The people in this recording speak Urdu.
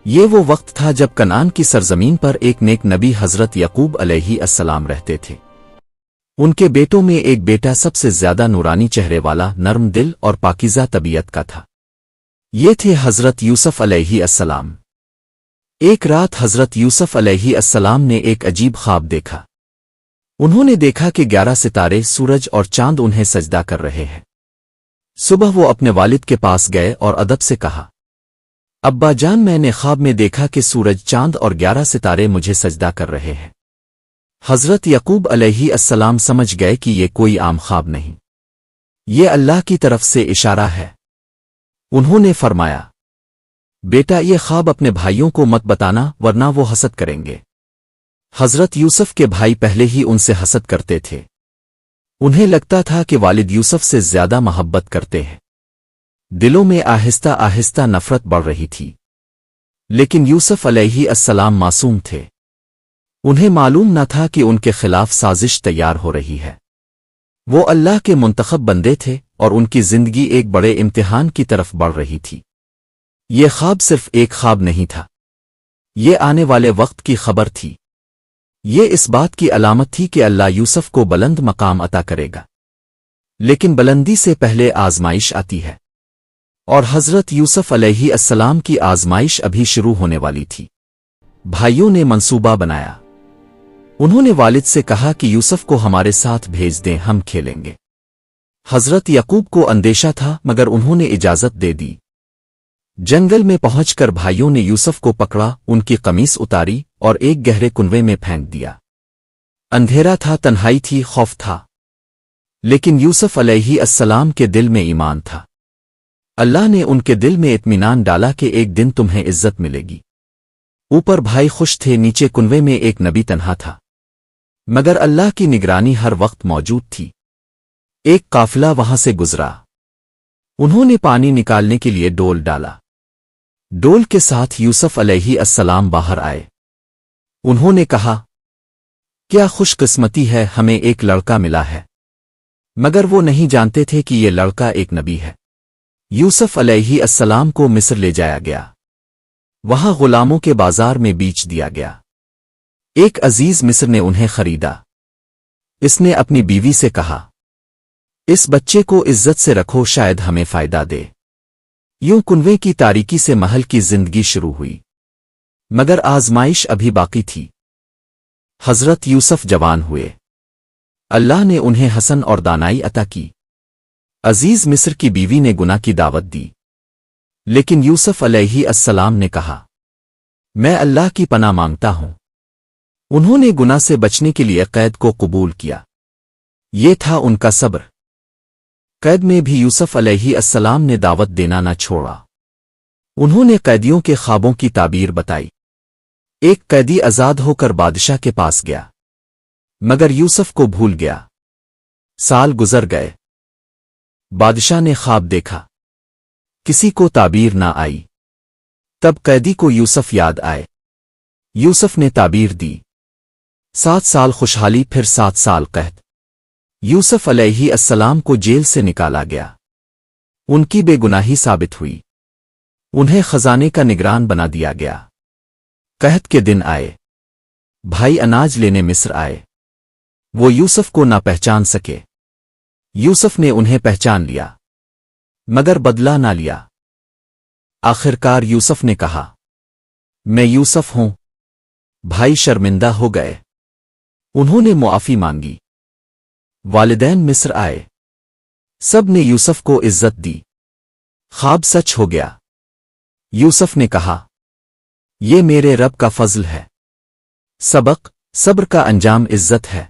یہ وہ وقت تھا جب کنعان کی سرزمین پر ایک نیک نبی حضرت یعقوب علیہ السلام رہتے تھے۔ ان کے بیٹوں میں ایک بیٹا سب سے زیادہ نورانی چہرے والا، نرم دل اور پاکیزہ طبیعت کا تھا۔ یہ تھے حضرت یوسف علیہ السلام۔ ایک رات حضرت یوسف علیہ السلام نے ایک عجیب خواب دیکھا۔ انہوں نے دیکھا کہ 11 ستارے، سورج اور چاند انہیں سجدہ کر رہے ہیں۔ صبح وہ اپنے والد کے پاس گئے اور ادب سے کہا، ابا جان، میں نے خواب میں دیکھا کہ سورج، چاند اور 11 ستارے مجھے سجدہ کر رہے ہیں۔ حضرت یعقوب علیہ السلام سمجھ گئے کہ یہ کوئی عام خواب نہیں، یہ اللہ کی طرف سے اشارہ ہے۔ انہوں نے فرمایا، بیٹا، یہ خواب اپنے بھائیوں کو مت بتانا ورنہ وہ حسد کریں گے۔ حضرت یوسف کے بھائی پہلے ہی ان سے حسد کرتے تھے۔ انہیں لگتا تھا کہ والد یوسف سے زیادہ محبت کرتے ہیں۔ دلوں میں آہستہ آہستہ نفرت بڑھ رہی تھی۔ لیکن یوسف علیہ السلام معصوم تھے۔ انہیں معلوم نہ تھا کہ ان کے خلاف سازش تیار ہو رہی ہے۔ وہ اللہ کے منتخب بندے تھے اور ان کی زندگی ایک بڑے امتحان کی طرف بڑھ رہی تھی۔ یہ خواب صرف ایک خواب نہیں تھا، یہ آنے والے وقت کی خبر تھی۔ یہ اس بات کی علامت تھی کہ اللہ یوسف کو بلند مقام عطا کرے گا، لیکن بلندی سے پہلے آزمائش آتی ہے، اور حضرت یوسف علیہ السلام کی آزمائش ابھی شروع ہونے والی تھی۔ بھائیوں نے منصوبہ بنایا۔ انہوں نے والد سے کہا کہ یوسف کو ہمارے ساتھ بھیج دیں، ہم کھیلیں گے۔ حضرت یعقوب کو اندیشہ تھا مگر انہوں نے اجازت دے دی۔ جنگل میں پہنچ کر بھائیوں نے یوسف کو پکڑا، ان کی قمیص اتاری اور ایک گہرے کنویں میں پھینک دیا۔ اندھیرا تھا، تنہائی تھی، خوف تھا، لیکن یوسف علیہ السلام کے دل میں ایمان تھا۔ اللہ نے ان کے دل میں اطمینان ڈالا کہ ایک دن تمہیں عزت ملے گی۔ اوپر بھائی خوش تھے، نیچے کنویں میں ایک نبی تنہا تھا، مگر اللہ کی نگرانی ہر وقت موجود تھی۔ ایک قافلہ وہاں سے گزرا۔ انہوں نے پانی نکالنے کے لیے ڈول ڈالا۔ ڈول کے ساتھ یوسف علیہ السلام باہر آئے۔ انہوں نے کہا، کیا خوش قسمتی ہے، ہمیں ایک لڑکا ملا ہے۔ مگر وہ نہیں جانتے تھے کہ یہ لڑکا ایک نبی ہے۔ یوسف علیہ السلام کو مصر لے جایا گیا۔ وہاں غلاموں کے بازار میں بیچ دیا گیا۔ ایک عزیز مصر نے انہیں خریدا۔ اس نے اپنی بیوی سے کہا، اس بچے کو عزت سے رکھو، شاید ہمیں فائدہ دے۔ یوں کنویں کی تاریکی سے محل کی زندگی شروع ہوئی، مگر آزمائش ابھی باقی تھی۔ حضرت یوسف جوان ہوئے۔ اللہ نے انہیں حسن اور دانائی عطا کی۔ عزیز مصر کی بیوی نے گناہ کی دعوت دی، لیکن یوسف علیہ السلام نے کہا، میں اللہ کی پناہ مانگتا ہوں۔ انہوں نے گناہ سے بچنے کے لیے قید کو قبول کیا۔ یہ تھا ان کا صبر۔ قید میں بھی یوسف علیہ السلام نے دعوت دینا نہ چھوڑا۔ انہوں نے قیدیوں کے خوابوں کی تعبیر بتائی۔ ایک قیدی آزاد ہو کر بادشاہ کے پاس گیا، مگر یوسف کو بھول گیا۔ سال گزر گئے۔ بادشاہ نے خواب دیکھا، کسی کو تعبیر نہ آئی۔ تب قیدی کو یوسف یاد آئے۔ یوسف نے تعبیر دی، 7 سال خوشحالی، پھر 7 سال قحط۔ یوسف علیہ السلام کو جیل سے نکالا گیا۔ ان کی بے گناہی ثابت ہوئی۔ انہیں خزانے کا نگران بنا دیا گیا۔ قحط کے دن آئے۔ بھائی اناج لینے مصر آئے۔ وہ یوسف کو نہ پہچان سکے۔ یوسف نے انہیں پہچان لیا، مگر بدلہ نہ لیا۔ آخرکار یوسف نے کہا، میں یوسف ہوں۔ بھائی شرمندہ ہو گئے۔ انہوں نے معافی مانگی۔ والدین مصر آئے۔ سب نے یوسف کو عزت دی۔ خواب سچ ہو گیا۔ یوسف نے کہا، یہ میرے رب کا فضل ہے۔ سبق: صبر کا انجام عزت ہے۔